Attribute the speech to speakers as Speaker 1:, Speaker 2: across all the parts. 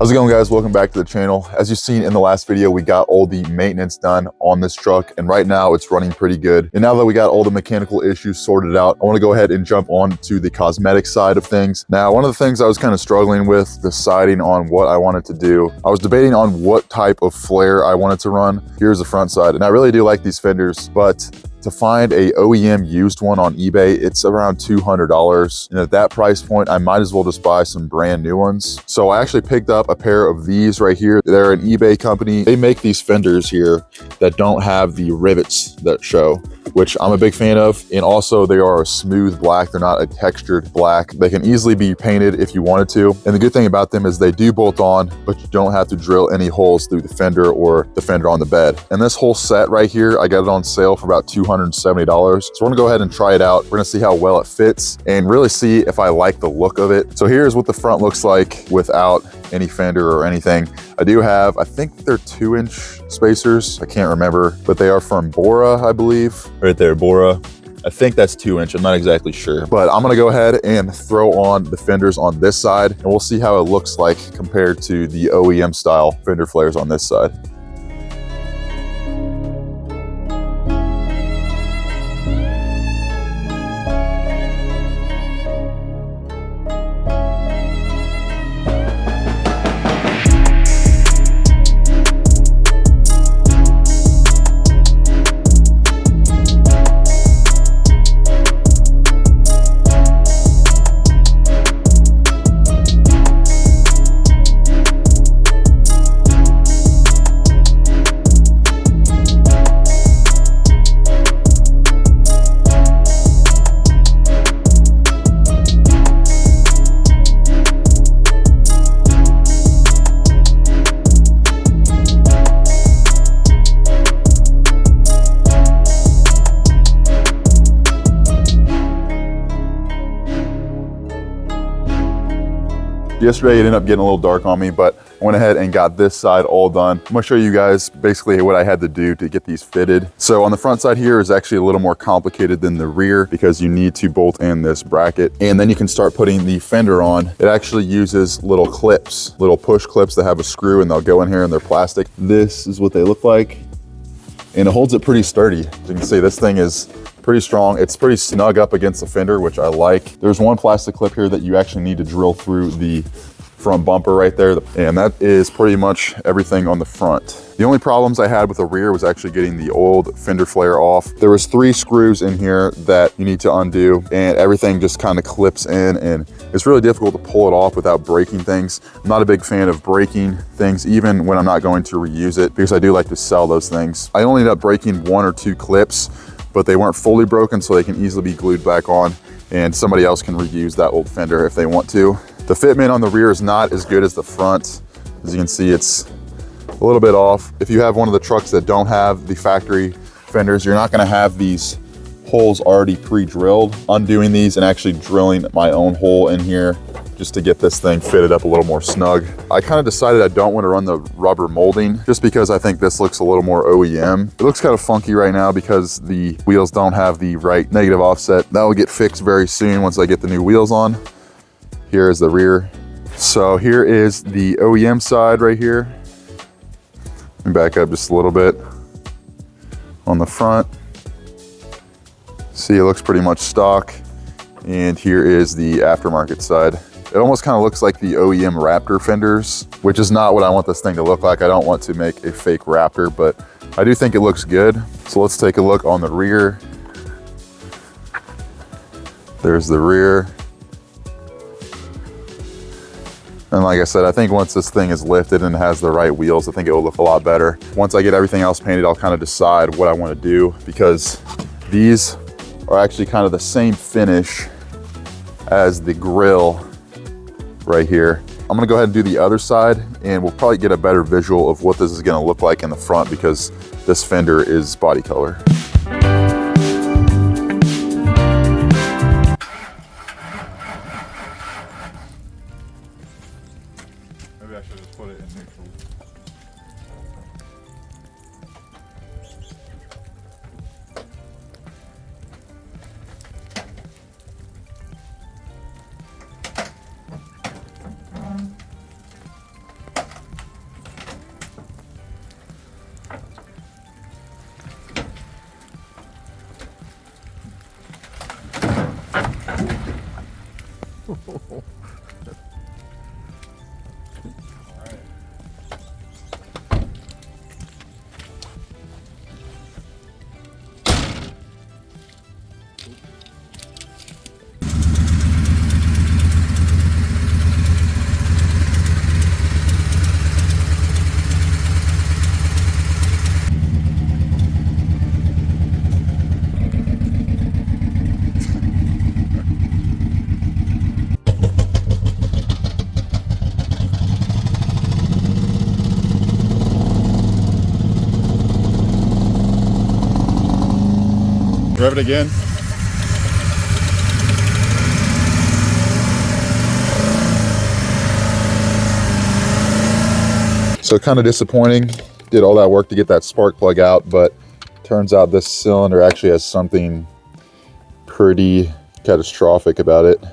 Speaker 1: How's it going, guys? Welcome back to the channel. As you've seen in the last video, we got all the maintenance done on this truck, and right now it's running pretty good. And now that we got all the mechanical issues sorted out, I want to go ahead and jump on to the cosmetic side of things. Now, one of the things I was kind of struggling with deciding on what I wanted to do, I was debating on what type of flare I wanted to run. Here's the front side, and I really do like these fenders, but to find a OEM used one on eBay, it's around $200. And at that price point, I might as well just buy some brand new ones. So I actually picked up a pair of these right here. They're an eBay company. They make these fenders here that don't have the rivets that show, which I'm a big fan of. And also they are a smooth black. They're not a textured black. They can easily be painted if you wanted to. And the good thing about them is they do bolt on, but you don't have to drill any holes through the fender or the fender on the bed. And this whole set right here, I got it on sale for about $270. So we're gonna go ahead and try it out. We're gonna see how well it fits and really see if I like the look of it. So here's what the front looks like without any fender or anything. I do have, I think they're 2-inch spacers. I can't remember, but they are from Bora, I believe. Right there, Bora. I think that's 2-inch, I'm not exactly sure. But I'm gonna go ahead and throw on the fenders on this side, and we'll see how it looks like compared to the OEM style fender flares on this side. Yesterday, it ended up getting a little dark on me, but I went ahead and got this side all done. I'm gonna show you guys basically what I had to do to get these fitted. So on the front side here is actually a little more complicated than the rear because you need to bolt in this bracket, and then you can start putting the fender on. It actually uses little clips, little push clips that have a screw, and they'll go in here and they're plastic. This is what they look like, and it holds it pretty sturdy. As you can see, this thing is pretty strong. It's pretty snug up against the fender, which I like. There's one plastic clip here that you actually need to drill through the front bumper right there, and that is pretty much everything on the front. The only problems I had with the rear was actually getting the old fender flare off. There was 3 screws in here that you need to undo, and everything just kind of clips in, and it's really difficult to pull it off without breaking things. I'm not a big fan of breaking things, even when I'm not going to reuse it, because I do like to sell those things. I only ended up breaking 1 or 2 clips, but they weren't fully broken, so they can easily be glued back on, and somebody else can reuse that old fender if they want to. The fitment on the rear is not as good as the front. As you can see, it's a little bit off. If you have one of the trucks that don't have the factory fenders, you're not gonna have these holes already pre-drilled. Undoing these and actually drilling my own hole in here just to get this thing fitted up a little more snug. I kind of decided I don't want to run the rubber molding just because I think this looks a little more OEM. It looks kind of funky right now because the wheels don't have the right negative offset. That will get fixed very soon once I get the new wheels on. Here is the rear. So here is the OEM side right here. Let me back up just a little bit. On the front, see, it looks pretty much stock. And here is the aftermarket side. It almost kind of looks like the OEM Raptor fenders, which is not what I want this thing to look like. I don't want to make a fake Raptor, but I do think it looks good. So let's take a look on the rear. There's the rear. And like I said, I think once this thing is lifted and has the right wheels, I think it will look a lot better. Once I get everything else painted, I'll kind of decide what I want to do, because these are actually kind of the same finish as the grill right here. I'm gonna go ahead and do the other side, and we'll probably get a better visual of what this is gonna look like in the front, because this fender is body color. Maybe I should just put it in neutral. Rev it again. So kind of disappointing. Did all that work to get that spark plug out, but turns out this cylinder actually has something pretty catastrophic about it.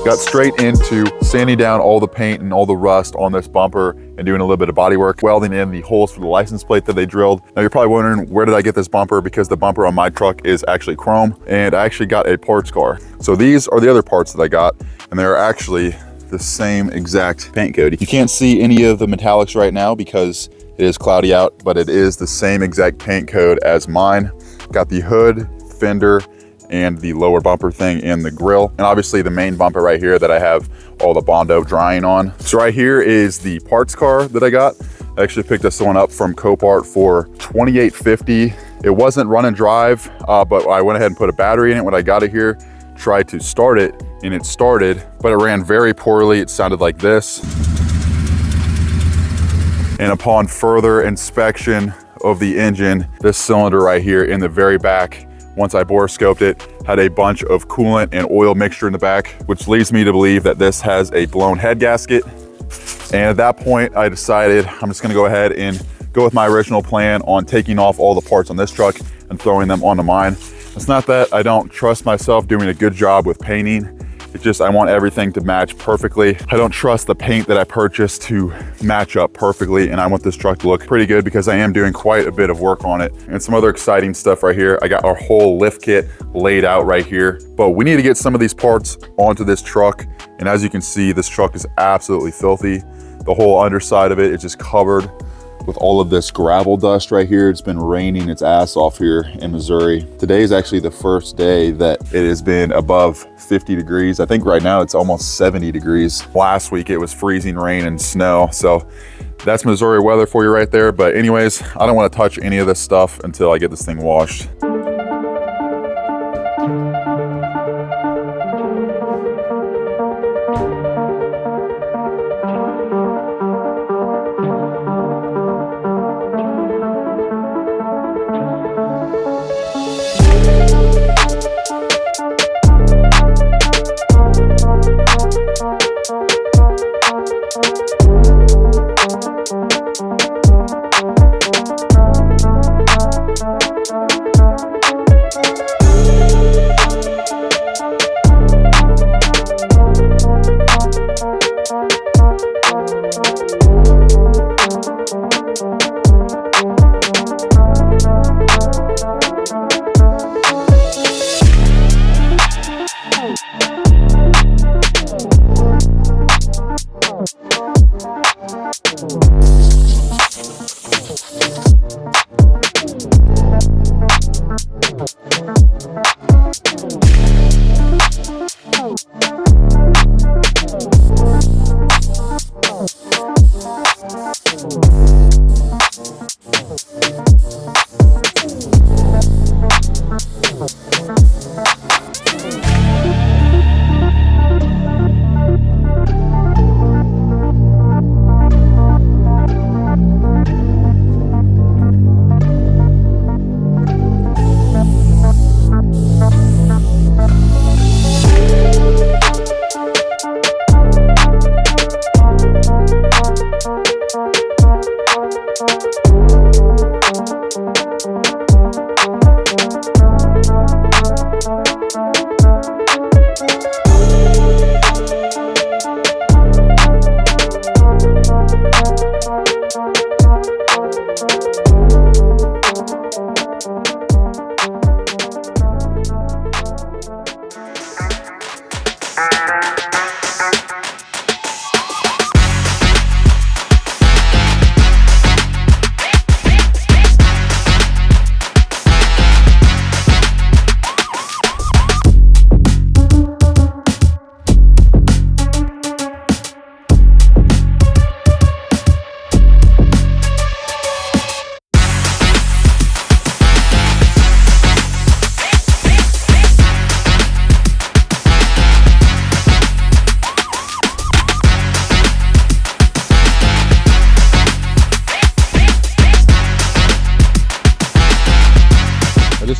Speaker 1: Got straight into sanding down all the paint and all the rust on this bumper and doing a little bit of body work, welding in the holes for the license plate that they drilled. Now you're probably wondering, where did I get this bumper? Because the bumper on my truck is actually chrome, and I actually got a parts car. So these are the other parts that I got, and they're actually the same exact paint code. You can't see any of the metallics right now because it is cloudy out, but it is the same exact paint code as mine. Got the hood, fender, and the lower bumper thing and the grill, and obviously the main bumper right here that I have all the Bondo drying on. So right here is the parts car that I got. I actually picked this one up from Copart for $28.50. It wasn't run and drive, but I went ahead and put a battery in it when I got it here, tried to start it, and it started, but it ran very poorly. It sounded like this. And upon further inspection of the engine, this cylinder right here in the very back, once I bore scoped it, had a bunch of coolant and oil mixture in the back, which leads me to believe that this has a blown head gasket. And at that point, I decided I'm just gonna go ahead and go with my original plan on taking off all the parts on this truck and throwing them onto mine. It's not that I don't trust myself doing a good job with painting. It's just I want everything to match perfectly. I don't trust the paint that I purchased to match up perfectly, and I want this truck to look pretty good because I am doing quite a bit of work on it. And some other exciting stuff right here. I got our whole lift kit laid out right here, but we need to get some of these parts onto this truck. And as you can see, this truck is absolutely filthy. The whole underside of it is just covered with all of this gravel dust right here. It's been raining its ass off here in Missouri. Today is actually the first day that it has been above 50 degrees. I think right now it's almost 70 degrees. Last week it was freezing rain and snow. So that's Missouri weather for you right there. But anyways, I don't want to touch any of this stuff until I get this thing washed.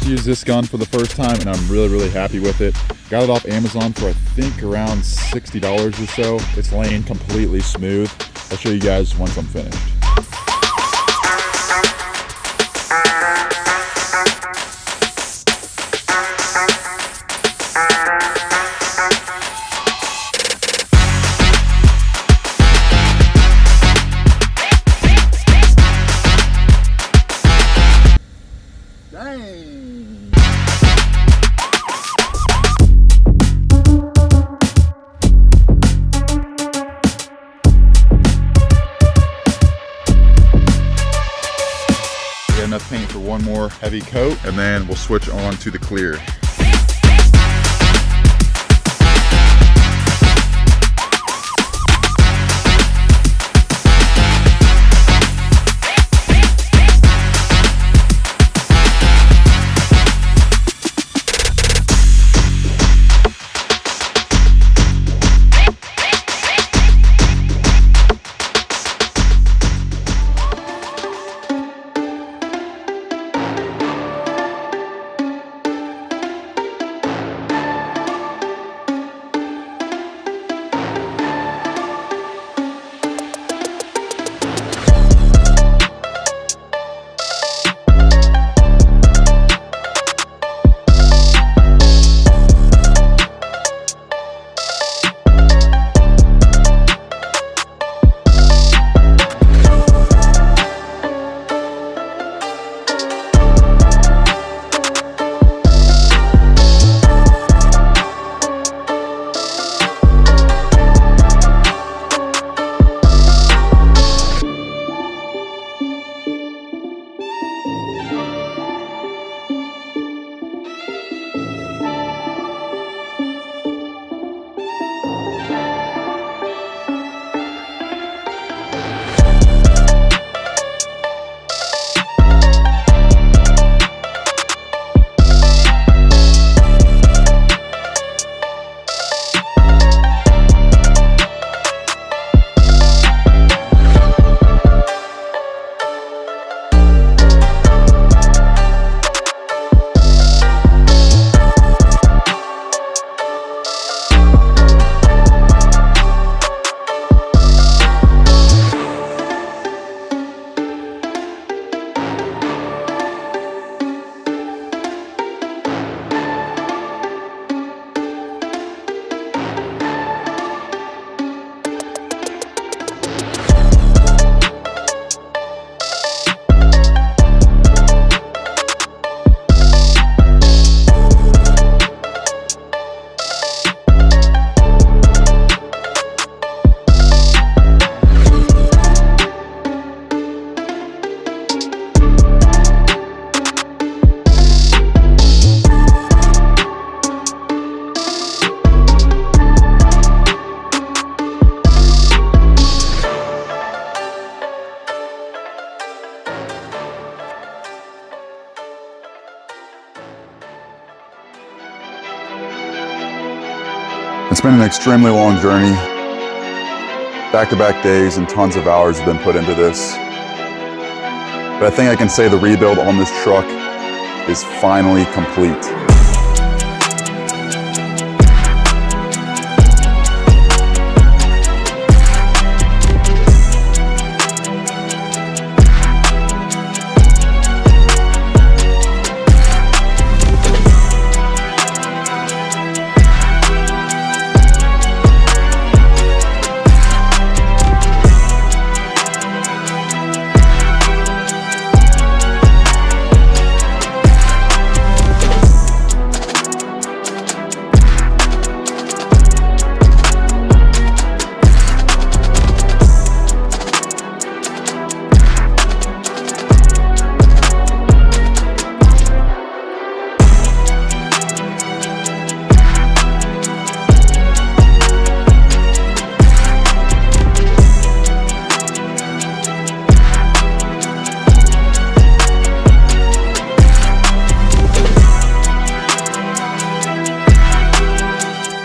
Speaker 1: Used this gun for the first time and I'm really happy with it. Got it off Amazon for I think around $60 or so. It's laying completely smooth. I'll show you guys once I'm finished. Enough paint for one more heavy coat and then we'll switch on to the clear. It's been an extremely long journey. Back-to-back days and tons of hours have been put into this. But I think I can say the rebuild on this truck is finally complete.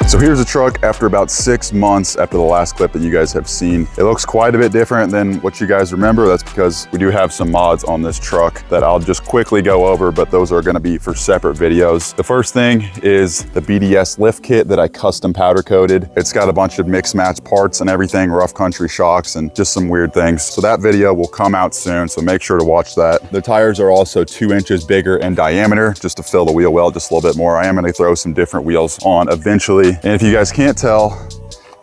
Speaker 1: So here's the truck after about 6 months after the last clip that you guys have seen. It looks quite a bit different than what you guys remember. That's because we do have some mods on this truck that I'll just quickly go over, but those are gonna be for separate videos. The first thing is the BDS lift kit that I custom powder coated. It's got a bunch of mix match parts and everything, rough country shocks and just some weird things. So that video will come out soon, so make sure to watch that. The tires are also 2 inches bigger in diameter, just to fill the wheel well just a little bit more. I am gonna throw some different wheels on eventually. And if you guys can't tell,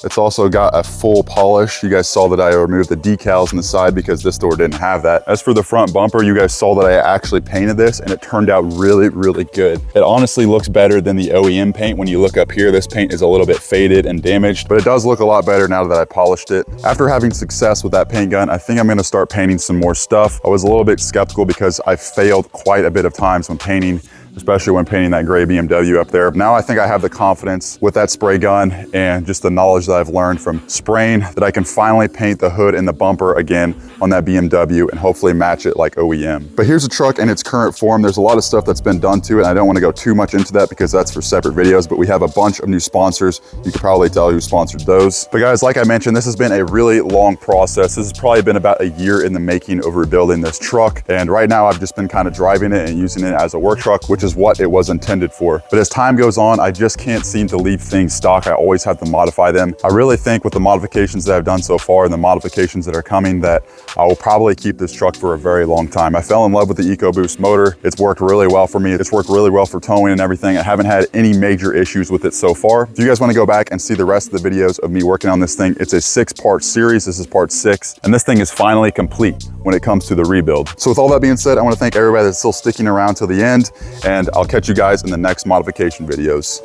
Speaker 1: it's also got a full polish. You guys saw that I removed the decals on the side because this door didn't have that. As for the front bumper, you guys saw that I actually painted this and it turned out really, really good. It honestly looks better than the OEM paint. When you look up here, this paint is a little bit faded and damaged, but it does look a lot better now that I polished it. After having success with that paint gun, I think I'm gonna start painting some more stuff. I was a little bit skeptical because I failed quite a bit of times when painting, especially when painting that gray BMW up there. Now I think I have the confidence with that spray gun and just the knowledge that I've learned from spraying that I can finally paint the hood and the bumper again on that BMW and hopefully match it like OEM. But here's the truck in its current form. There's a lot of stuff that's been done to it, and I don't want to go too much into that because that's for separate videos, but we have a bunch of new sponsors. You can probably tell who sponsored those. But guys, like I mentioned, this has been a really long process. This has probably been about a year in the making of rebuilding this truck. And right now I've just been kind of driving it and using it as a work truck, which is what it was intended for. But as time goes on, I just can't seem to leave things stock. I always have to modify them. I really think with the modifications that I've done so far and the modifications that are coming that I will probably keep this truck for a very long time. I fell in love with the EcoBoost motor. It's worked really well for me. It's worked really well for towing and everything. I haven't had any major issues with it so far. If you guys want to go back and see the rest of the videos of me working on this thing, it's a 6-part series. This is part 6, and this thing is finally complete when it comes to the rebuild. So with all that being said, I want to thank everybody that's still sticking around till the end, and I'll catch you guys in the next modification videos.